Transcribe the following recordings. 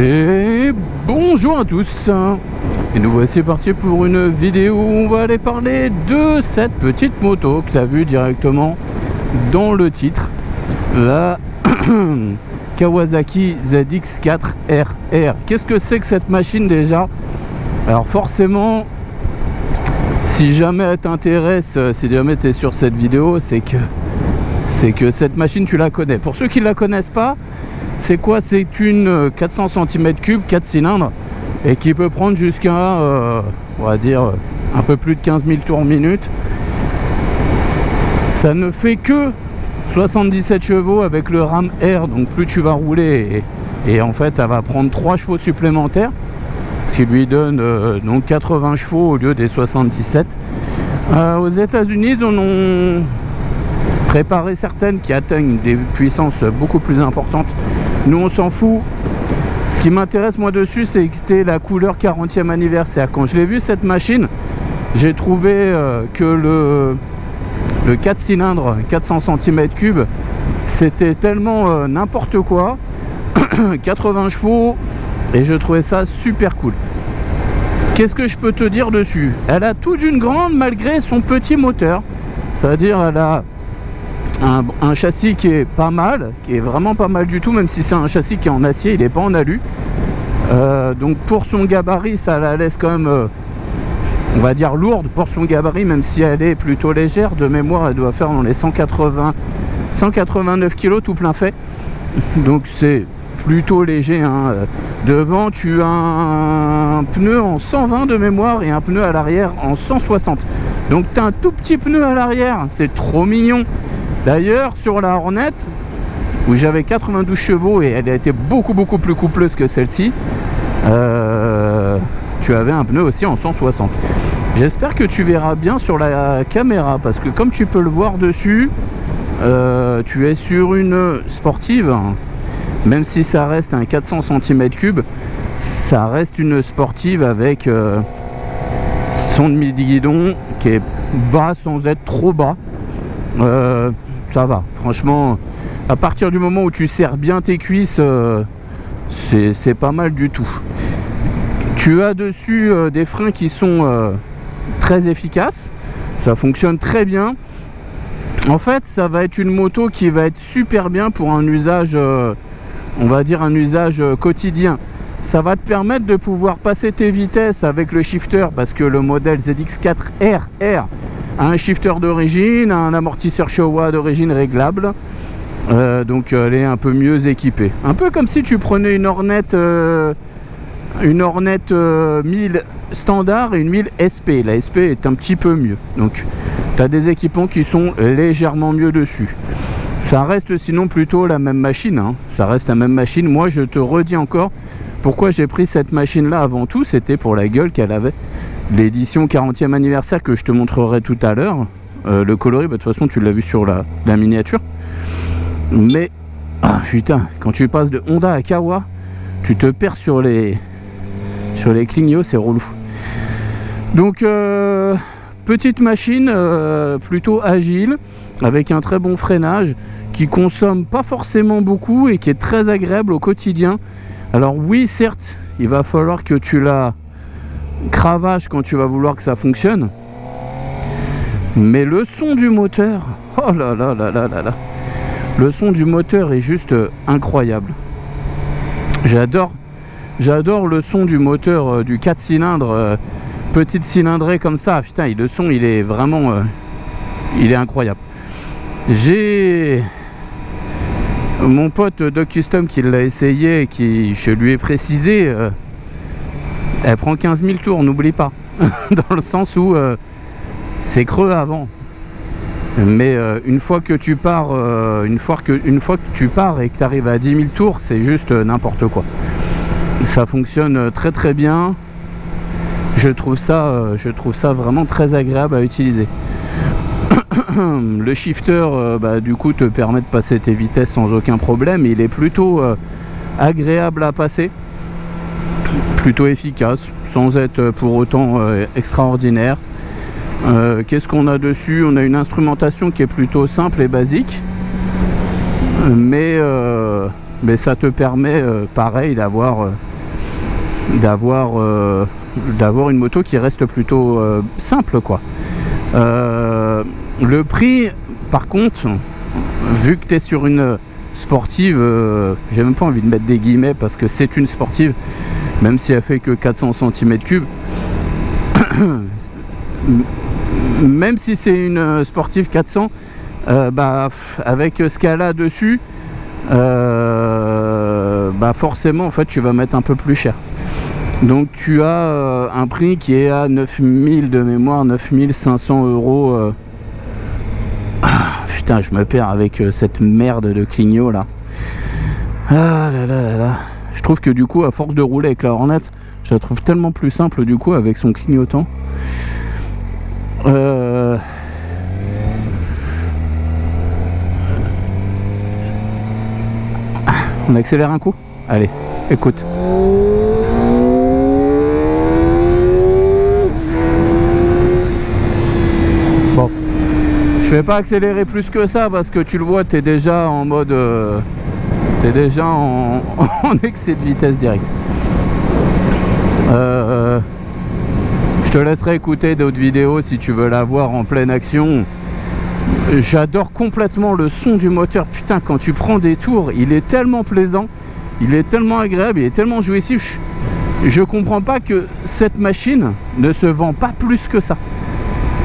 Et bonjour à tous. Et nous voici partis pour une vidéo où on va aller parler de cette petite moto que tu as vu directement dans le titre, la Kawasaki ZX4RR. Qu'est-ce que c'est que cette machine déjà? Alors forcément, si jamais elle t'intéresse, si jamais tu es sur cette vidéo, c'est que cette machine tu la connais. Pour ceux qui ne la connaissent pas, c'est quoi? C'est une 400 cm3 4 cylindres et qui peut prendre jusqu'à on va dire un peu plus de 15 000 tours minute. Ça ne fait que 77 chevaux avec le RAM R, donc plus tu vas rouler et en fait elle va prendre 3 chevaux supplémentaires, ce qui lui donne donc 80 chevaux au lieu des 77. Aux États-Unis ils en ont préparé certaines qui atteignent des puissances beaucoup plus importantes. Nous on s'en fout. Ce qui m'intéresse moi dessus, c'est que c'était la couleur 40e anniversaire. Quand je l'ai vu cette machine, j'ai trouvé que le 4 cylindres 400 cm3 c'était tellement n'importe quoi. 80 chevaux, et je trouvais ça super cool. Qu'est-ce que je peux te dire dessus? Elle a tout d'une grande malgré son petit moteur, c'est à dire elle a un châssis qui est pas mal, qui est vraiment pas mal du tout, même si c'est un châssis qui est en acier, il n'est pas en alu. Donc pour son gabarit, ça la laisse quand même, on va dire, lourde pour son gabarit, même si elle est plutôt légère. De mémoire, elle doit faire dans les 189 kg tout plein fait. Donc c'est plutôt léger, hein. Devant, tu as un pneu en 120 de mémoire et un pneu à l'arrière en 160. Donc tu as un tout petit pneu à l'arrière, c'est trop mignon. D'ailleurs, sur la Hornet, où j'avais 92 chevaux et elle a été beaucoup plus coupleuse que celle-ci, tu avais un pneu aussi en 160. J'espère que tu verras bien sur la caméra, parce que comme tu peux le voir dessus, tu es sur une sportive, même si ça reste un 400 cm3, ça reste une sportive avec son demi-guidon qui est bas sans être trop bas. Ça va, franchement, à partir du moment où tu serres bien tes cuisses, c'est pas mal du tout. Tu as dessus des freins qui sont très efficaces, ça fonctionne très bien. En fait, ça va être une moto qui va être super bien pour un usage, on va dire un usage quotidien. Ça va te permettre de pouvoir passer tes vitesses avec le shifter, parce que le modèle ZX4RR a un shifter d'origine, un amortisseur Showa d'origine réglable, donc elle est un peu mieux équipée. Un peu comme si tu prenais une Hornet 1000 standard et une 1000 SP. La SP est un petit peu mieux, donc tu as des équipements qui sont légèrement mieux dessus. Ça reste sinon plutôt la même machine, hein. Ça reste la même machine. Moi je te redis encore pourquoi j'ai pris cette machine là avant tout, c'était pour la gueule qu'elle avait. L'édition 40e anniversaire que je te montrerai tout à l'heure, le coloris, bah, de toute façon tu l'as vu sur la miniature. Mais ah putain, quand tu passes de Honda à Kawa, tu te perds sur les clignots, c'est relou. Donc petite machine plutôt agile, avec un très bon freinage, qui consomme pas forcément beaucoup et qui est très agréable au quotidien. Alors oui, certes, il va falloir que tu la cravaches quand tu vas vouloir que ça fonctionne, mais le son du moteur, oh là là là là là là, le son du moteur est juste incroyable. J'adore le son du moteur du 4 cylindres, petite cylindrée comme ça. Putain, le son il est vraiment il est incroyable. J'ai mon pote Doc Custom qui l'a essayé et qui, je lui ai précisé, elle prend 15 000 tours, n'oublie pas. Dans le sens où c'est creux avant, mais une fois que tu pars, une fois que tu pars et que tu arrives à 10 000 tours, c'est juste n'importe quoi. Ça fonctionne très bien. Je trouve ça vraiment très agréable à utiliser. Le shifter bah, du coup te permet de passer tes vitesses sans aucun problème. Il est plutôt agréable à passer, plutôt efficace, sans être pour autant extraordinaire. Qu'est-ce qu'on a dessus? On a une instrumentation qui est plutôt simple et basique, mais mais ça te permet pareil d'avoir une moto qui reste plutôt simple quoi. Le prix par contre, vu que tu es sur une sportive, j'ai même pas envie de mettre des guillemets parce que c'est une sportive, même si elle fait que 400 cm3, même si c'est une sportive 400, bah, avec ce qu'elle a dessus, bah forcément en fait tu vas mettre un peu plus cher. Donc tu as un prix qui est à 9000 de mémoire, 9500 €. Putain, je me perds avec cette merde de clignot là. Ah là là là là. Je trouve que du coup, à force de rouler avec la Hornet, je la trouve tellement plus simple du coup avec son clignotant. On accélère un coup? Allez, écoute. Bon, je vais pas accélérer plus que ça parce que tu le vois, t'es déjà en mode... t'es déjà en excès de vitesse direct. Je te laisserai écouter d'autres vidéos si tu veux la voir en pleine action. J'adore complètement le son du moteur. Putain, quand tu prends des tours, il est tellement plaisant, il est tellement agréable, il est tellement jouissif. Je comprends pas que cette machine ne se vend pas plus que ça.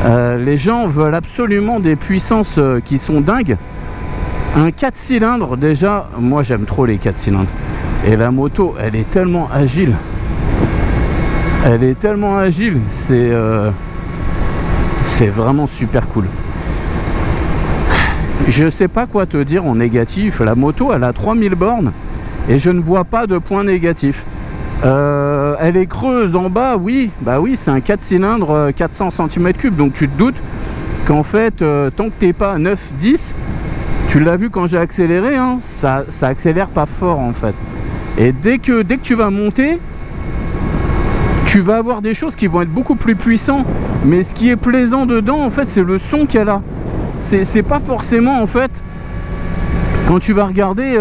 Les gens veulent absolument des puissances qui sont dingues. Un 4 cylindres, déjà, moi j'aime trop les 4 cylindres. Et la moto, elle est tellement agile. Elle est tellement agile, c'est vraiment super cool. Je sais pas quoi te dire en négatif. La moto, elle a 3000 bornes et je ne vois pas de point négatif. Elle est creuse en bas, oui, bah oui, c'est un 4 cylindres 400 cm3, donc tu te doutes qu'en fait, tant que t'es pas à 9-10, tu l'as vu quand j'ai accéléré, hein, ça accélère pas fort en fait. Et dès que tu vas monter, tu vas avoir des choses qui vont être beaucoup plus puissantes, mais ce qui est plaisant dedans en fait, c'est le son qu'elle a. C'est pas forcément en fait, quand tu vas regarder,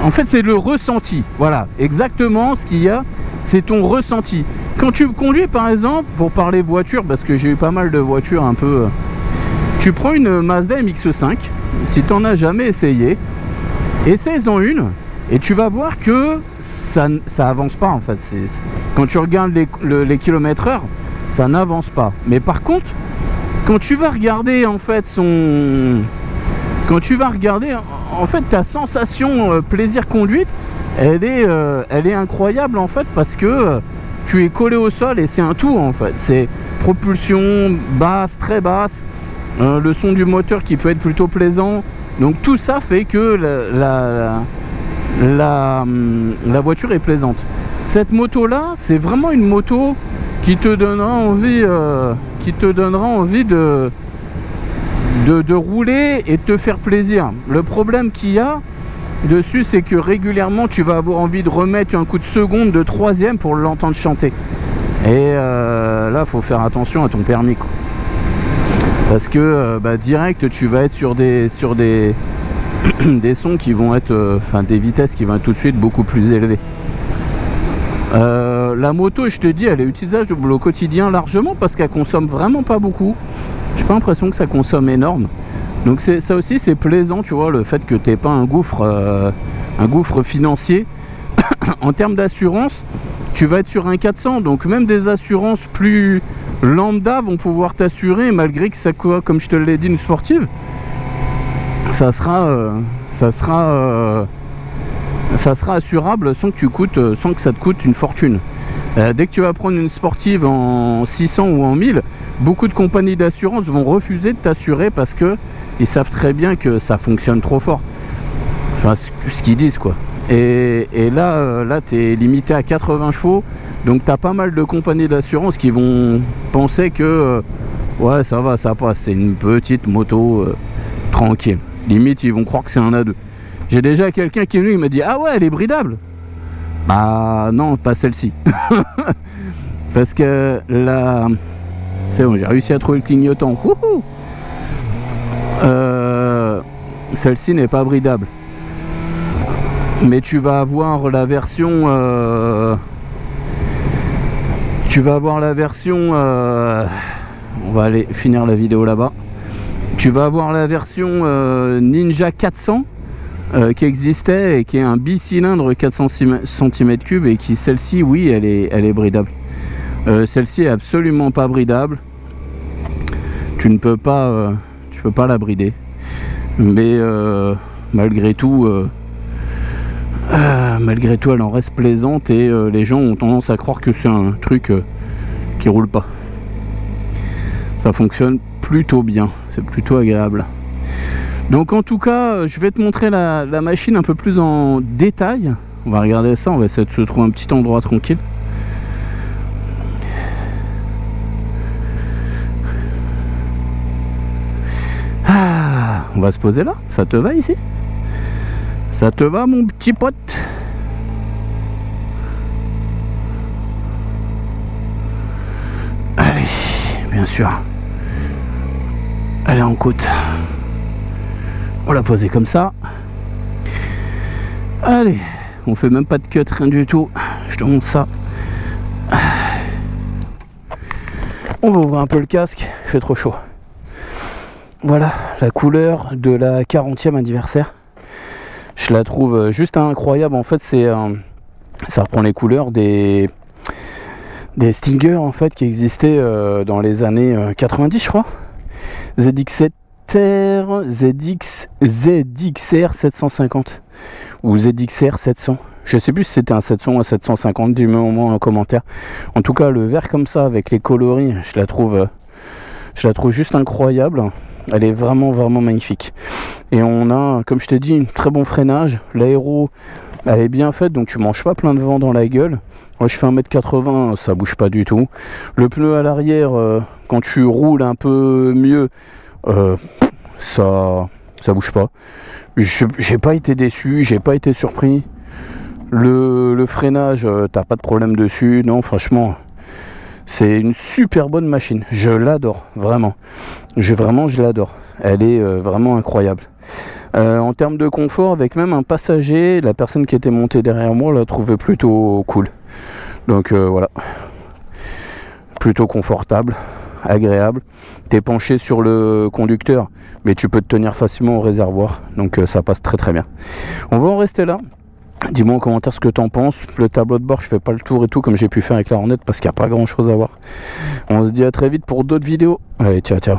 en fait c'est le ressenti, voilà, exactement ce qu'il y a, c'est ton ressenti. Quand tu conduis par exemple, pour parler voiture, parce que j'ai eu pas mal de voitures un peu, tu prends une Mazda MX-5, si tu n'en as jamais essayé, essaye-en une, et tu vas voir que ça avance pas en fait. Quand tu regardes les kilomètres/heure, ça n'avance pas. Mais par contre, quand tu vas regarder en fait ta sensation plaisir conduite, elle est incroyable en fait, parce que tu es collé au sol et c'est un tout en fait. C'est propulsion basse, très basse, le son du moteur qui peut être plutôt plaisant. Donc tout ça fait que la voiture est plaisante. Cette moto là, c'est vraiment une moto qui te donnera envie de rouler et de te faire plaisir. Le problème qu'il y a dessus, c'est que régulièrement tu vas avoir envie de remettre un coup de seconde, de troisième pour l'entendre chanter. Et là, faut faire attention à ton permis, quoi. Parce que direct, tu vas être sur des des sons qui vont être, enfin des vitesses qui vont être tout de suite beaucoup plus élevées. La moto, je te dis, elle est utilisable au quotidien largement parce qu'elle consomme vraiment pas beaucoup. J'ai pas l'impression que ça consomme énorme. Donc ça aussi c'est plaisant, tu vois, le fait que t'aies pas un gouffre financier. En termes d'assurance, tu vas être sur un 400, donc même des assurances plus lambda vont pouvoir t'assurer, malgré que ça soit, comme je te l'ai dit, une sportive. Ça sera assurable sans que ça te coûte une fortune. Dès que tu vas prendre une sportive en 600 ou en 1000, beaucoup de compagnies d'assurance vont refuser de t'assurer parce que ils savent très bien que ça fonctionne trop fort. Enfin, ce qu'ils disent, quoi. Et là tu es limité à 80 chevaux, donc tu as pas mal de compagnies d'assurance qui vont penser que ouais, ça va, ça passe, c'est une petite moto tranquille. Limite, ils vont croire que c'est un A2. J'ai déjà quelqu'un qui est venu, il m'a dit ah ouais, elle est bridable. Bah non, pas celle-ci. Parce que là, c'est bon, j'ai réussi à trouver le clignotant. Celle-ci n'est pas bridable. mais tu vas avoir la version on va aller finir la vidéo là-bas. Tu vas avoir la version Ninja 400 qui existait et qui est un bicylindre 400 cm3 et qui, celle-ci, oui, elle est bridable. Celle-ci est absolument pas bridable. Tu ne peux pas la brider, mais malgré tout elle en reste plaisante et les gens ont tendance à croire que c'est un truc qui roule pas. Ça fonctionne plutôt bien, c'est plutôt agréable. Donc en tout cas, je vais te montrer la machine un peu plus en détail. On va regarder ça, on va essayer de se trouver un petit endroit tranquille. Ah, on va se poser là, ça te va ici? Ça te va mon petit pote? Allez, bien sûr. Elle est en côte. On l'a posé comme ça. Allez, on fait même pas de cut, rien du tout. Je te montre ça. On va ouvrir un peu le casque, il fait trop chaud. Voilà la couleur de la 40e anniversaire. Je la trouve juste incroyable. En fait, ça reprend les couleurs des Stinger en fait qui existaient dans les années 90, je crois. ZXR 750 ou ZXR 700. Je sais plus si c'était un 700 ou un 750, dis-moi au moins en commentaire. En tout cas, le vert comme ça avec les coloris, je la trouve juste incroyable. Elle est vraiment magnifique. Et on a, comme je t'ai dit, un très bon freinage. L'aéro, elle est bien faite, donc tu manges pas plein de vent dans la gueule. Moi je fais 1m80, ça bouge pas du tout. Le pneu à l'arrière, quand tu roules un peu mieux, ça bouge pas. J'ai pas été déçu, j'ai pas été surpris. Le freinage, t'as pas de problème dessus. Non, franchement, c'est une super bonne machine. Je l'adore, vraiment. Je l'adore. Elle est vraiment incroyable. En termes de confort, avec même un passager, la personne qui était montée derrière moi l'a trouvé plutôt cool. Donc voilà, plutôt confortable, agréable. T'es penché sur le conducteur, mais tu peux te tenir facilement au réservoir, donc ça passe très bien. On va en rester là. Dis-moi en commentaire ce que t'en penses. Le tableau de bord, je fais pas le tour et tout comme j'ai pu faire avec la Hornet parce qu'il n'y a pas grand chose à voir. On se dit à très vite pour d'autres vidéos. Allez, ciao.